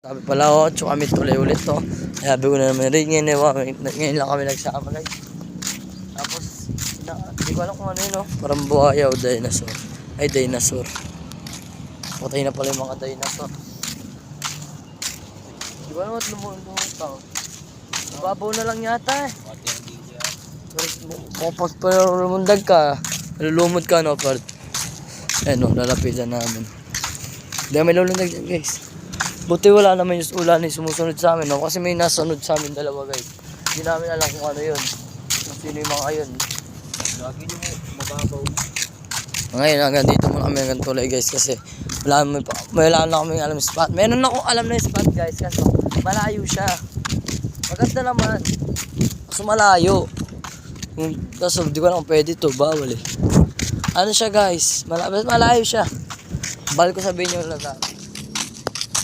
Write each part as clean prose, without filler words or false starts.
Sabi pala ako, tsaka kami tuloy ulit to. Sabi ko na naman rin, ngayon lang kami nagsama guys. Tapos, hindi ko alam kung ano yun, no? Parang buhaya o dinosaur. Ay, dinosaur. Patay na pala yung mga dinosaur. Hindi ko alam at lumutang. Babaw na lang yata eh. Kapag pa lumundag ka, lulumod ka, no, part. Eh, no, lalapitan namin. Hindi kami lulundag dyan, guys. Buti wala naman yung ulan yung sumusunod sa amin, no? Kasi may nasunod sa amin dalawa, guys. Hindi namin alam kung ano yun. Kung sino yung mga yun. Lagi nyo mababaw. Ngayon, hanggang dito muna kami hanggang tuloy, guys. Kasi wala na kami alam yung spot. Meron akong alam na yung spot, guys. Kasi malayo siya. Maganda naman. Kaso malayo. Kaso di ko alam kung pwede ito. Bawal eh. Ano siya, guys? Malayo siya. Bal ko sabihin nyo lang.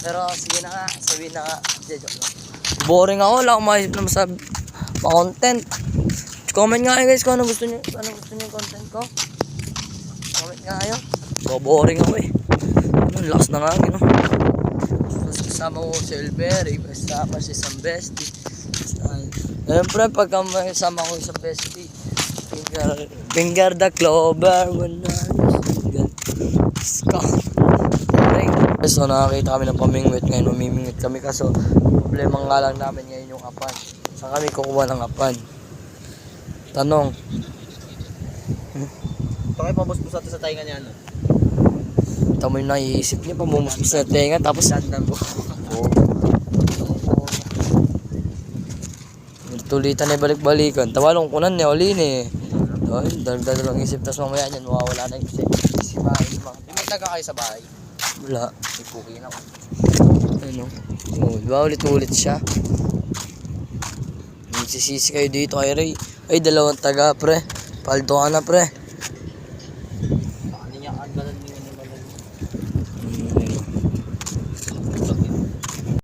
Pero sige na nga, sabihin na nga. Joke lang. Boring ako, wala akong maisip na masabi. Pa-content. Comment nga kayo guys kung ano gusto nyo yung content ko. Comment nga kayo. Boring ako eh. Ano, lakas na nga no? Tapos kasama ko si Elberry, kasama si isang bestie. Siyempre pagka kasama ko isang bestie, finger the clover when I was gone. So nakakita kami ng pamingwit ngayon, mamimingwit kami kaso problema nga lang namin ngayon yung apan. Saan kami kukuha ng apan? Tanong. Pakay pamusmusat sa tainga niya, ano? Tama yung naiisip niya, pamumusmus na tenga tapos sandan ko. Tulitan ay balik-balikan. Tawalong kunan niya, ulin eh. Dagdag lang isip, tapos mamaya niyan, mawawala na yung isip. Isipahin mo. May taga kayo sa bahay. Wala. May pukin ako. Ano? Diba ulit-ulit siya? Magsisisi kayo dito kay Ray. Ay, dalawang taga pre. Paldo ka na pre.